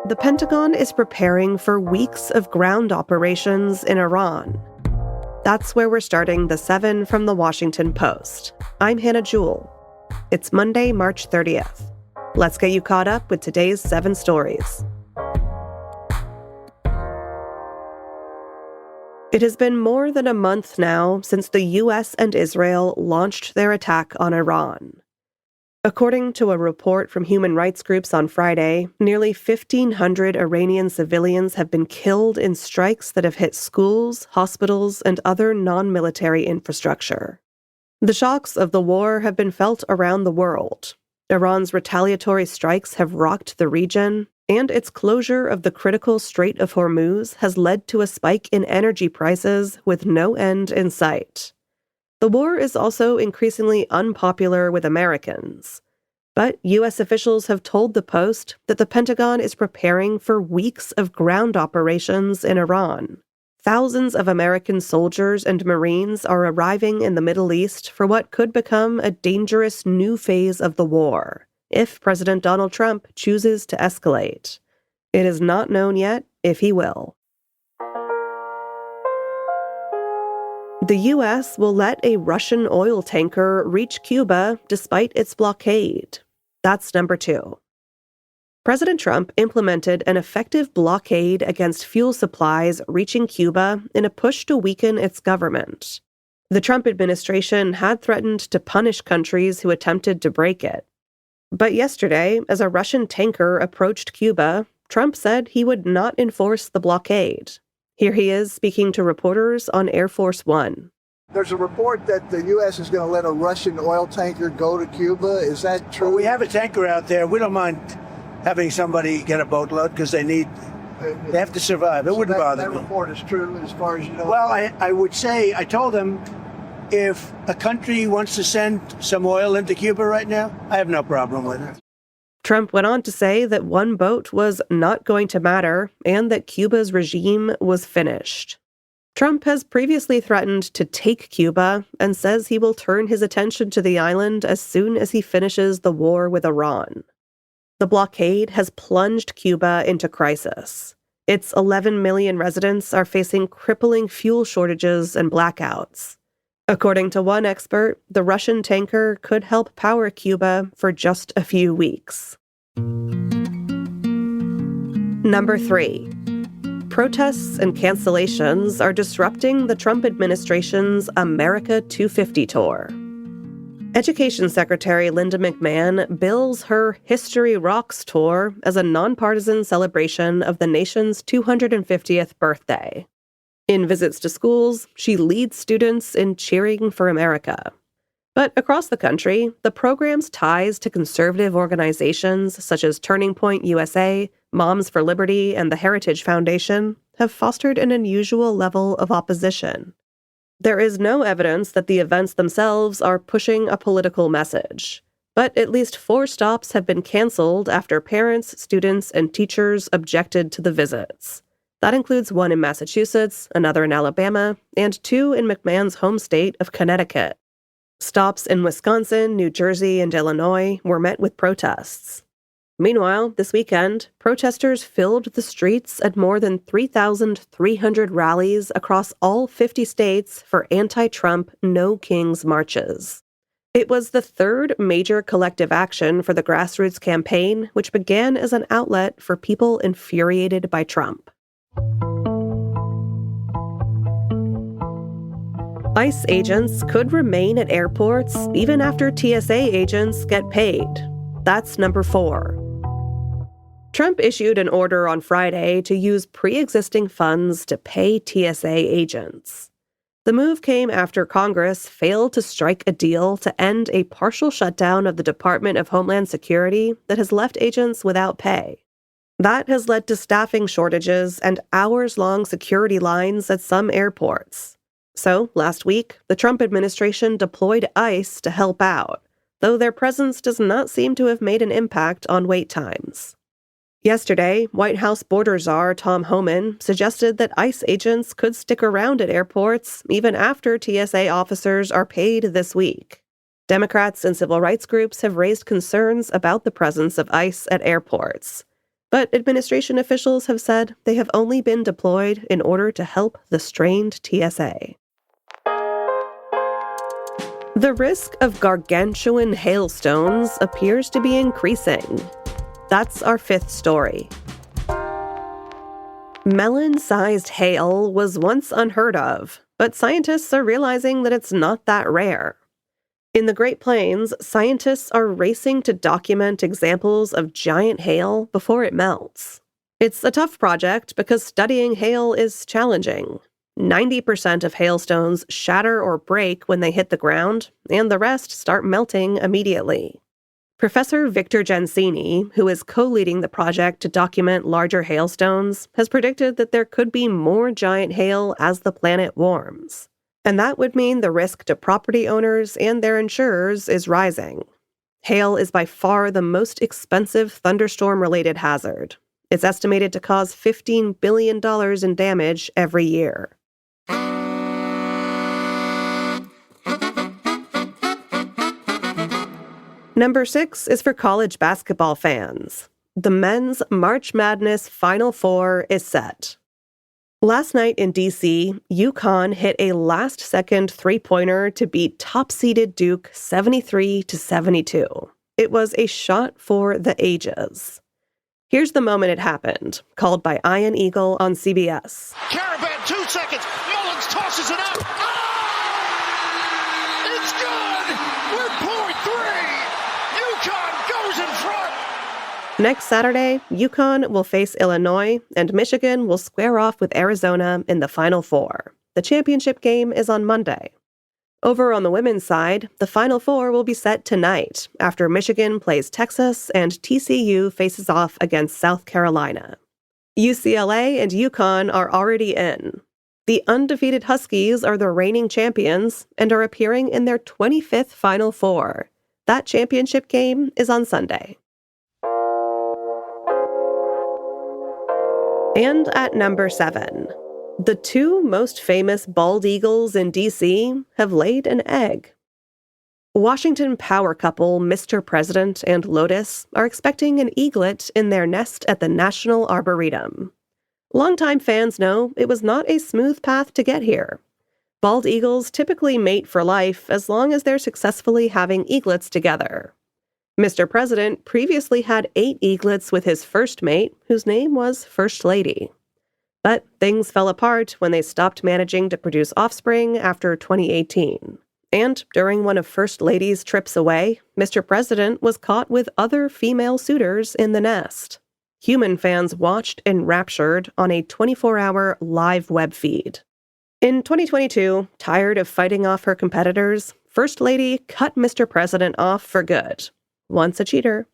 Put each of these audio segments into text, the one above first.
The Pentagon is preparing for weeks of ground operations in Iran. That's where we're starting the 7 from the Washington Post. I'm Hannah Jewell. It's Monday, March 30th. Let's get you caught up with today's 7 stories. It has been more than a month now since the U.S. and Israel launched their attack on Iran. According to a report from human rights groups on Friday, nearly 1,500 Iranian civilians have been killed in strikes that have hit schools, hospitals, and other non-military infrastructure. The shocks of the war have been felt around the world. Iran's retaliatory strikes have rocked the region, and its closure of the critical Strait of Hormuz has led to a spike in energy prices with no end in sight. The war is also increasingly unpopular with Americans. But U.S. officials have told the Post that the Pentagon is preparing for weeks of ground operations in Iran. Thousands of American soldiers and Marines are arriving in the Middle East for what could become a dangerous new phase of the war, if President Donald Trump chooses to escalate. It is not known yet if he will. The U.S. will let a Russian oil tanker reach Cuba despite its blockade. That's number 2. President Trump implemented an effective blockade against fuel supplies reaching Cuba in a push to weaken its government. The Trump administration had threatened to punish countries who attempted to break it. But yesterday, as a Russian tanker approached Cuba, Trump said he would not enforce the blockade. Here he is speaking to reporters on Air Force One. There's a report that the U.S. is going to let a Russian oil tanker go to Cuba. Is that true? Well, we have a tanker out there. We don't mind having somebody get a boatload because they have to survive. It wouldn't bother me. That report is true as far as you know? Well, I would say, I told them, if a country wants to send some oil into Cuba right now, I have no problem with it. Trump went on to say that one boat was not going to matter and that Cuba's regime was finished. Trump has previously threatened to take Cuba and says he will turn his attention to the island as soon as he finishes the war with Iran. The blockade has plunged Cuba into crisis. Its 11 million residents are facing crippling fuel shortages and blackouts. According to one expert, the Russian tanker could help power Cuba for just a few weeks. Number 3. Protests and cancellations are disrupting the Trump administration's America 250 tour. Education Secretary Linda McMahon bills her History Rocks tour as a nonpartisan celebration of the nation's 250th birthday. In visits to schools, she leads students in cheering for America. But across the country, the program's ties to conservative organizations such as Turning Point USA, Moms for Liberty, and the Heritage Foundation have fostered an unusual level of opposition. There is no evidence that the events themselves are pushing a political message, but at least 4 stops have been canceled after parents, students, and teachers objected to the visits. That includes one in Massachusetts, another in Alabama, and 2 in McMahon's home state of Connecticut. Stops in Wisconsin, New Jersey, and Illinois were met with protests. Meanwhile, this weekend, protesters filled the streets at more than 3,300 rallies across all 50 states for anti-Trump No Kings marches. It was the 3rd major collective action for the grassroots campaign, which began as an outlet for people infuriated by Trump. ICE agents could remain at airports even after TSA agents get paid. That's number 4. Trump issued an order on Friday to use pre-existing funds to pay TSA agents. The move came after Congress failed to strike a deal to end a partial shutdown of the Department of Homeland Security that has left agents without pay. That has led to staffing shortages and hours-long security lines at some airports. So, last week, the Trump administration deployed ICE to help out, though their presence does not seem to have made an impact on wait times. Yesterday, White House border czar Tom Homan suggested that ICE agents could stick around at airports even after TSA officers are paid this week. Democrats and civil rights groups have raised concerns about the presence of ICE at airports. but administration officials have said they have only been deployed in order to help the strained TSA. The risk of gargantuan hailstones appears to be increasing. That's our fifth story. Melon-sized hail was once unheard of, but scientists are realizing that it's not that rare. In the Great Plains, scientists are racing to document examples of giant hail before it melts. It's a tough project because studying hail is challenging. 90% of hailstones shatter or break when they hit the ground, and the rest start melting immediately. Professor Victor Gensini, who is co-leading the project to document larger hailstones, has predicted that there could be more giant hail as the planet warms. And that would mean the risk to property owners and their insurers is rising. Hail is by far the most expensive thunderstorm-related hazard. It's estimated to cause $15 billion in damage every year. Number 6 is for college basketball fans. The men's March Madness Final Four is set. Last night in D.C., UConn hit a last-second three-pointer to beat top-seeded Duke 73-72. It was a shot for the ages. Here's the moment it happened, called by Ian Eagle on CBS. Caravan, 2 seconds. Mullins tosses it up. Oh! It's good! We're pouring 3! UConn goes in front! Next Saturday, UConn will face Illinois, and Michigan will square off with Arizona in the Final Four. The championship game is on Monday. Over on the women's side, the Final Four will be set tonight after Michigan plays Texas and TCU faces off against South Carolina. UCLA and UConn are already in. The undefeated Huskies are the reigning champions and are appearing in their 25th Final Four. That championship game is on Sunday. And at number 7, the 2 most famous bald eagles in D.C. have laid an egg. Washington power couple Mr. President and Lotus are expecting an eaglet in their nest at the National Arboretum. Longtime fans know it was not a smooth path to get here. Bald eagles typically mate for life as long as they're successfully having eaglets together. Mr. President previously had 8 eaglets with his first mate, whose name was First Lady. But things fell apart when they stopped managing to produce offspring after 2018. And during one of First Lady's trips away, Mr. President was caught with other female suitors in the nest. Human fans watched enraptured on a 24-hour live web feed. In 2022, tired of fighting off her competitors, First Lady cut Mr. President off for good. Once a cheater.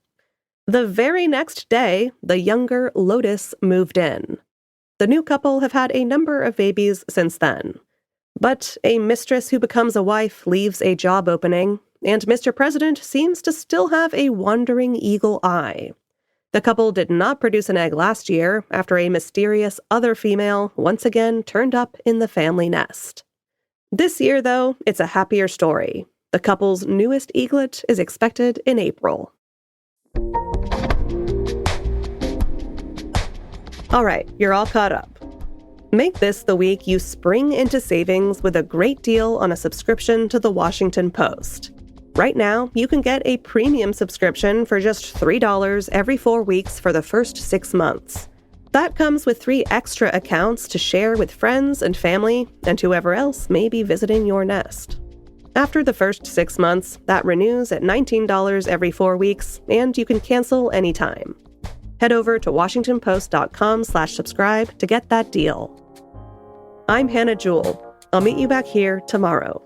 The very next day, the younger Lotus moved in. The new couple have had a number of babies since then. But a mistress who becomes a wife leaves a job opening, and Mr. President seems to still have a wandering eagle eye. The couple did not produce an egg last year after a mysterious other female once again turned up in the family nest. This year, though, it's a happier story. The couple's newest eaglet is expected in April. All right, you're all caught up. Make this the week you spring into savings with a great deal on a subscription to The Washington Post. Right now, you can get a premium subscription for just $3 every 4 weeks for the first 6 months. That comes with 3 extra accounts to share with friends and family and whoever else may be visiting your nest. After the first 6 months, that renews at $19 every 4 weeks, and you can cancel anytime. Head over to WashingtonPost.com/subscribe to get that deal. I'm Hannah Jewell. I'll meet you back here tomorrow.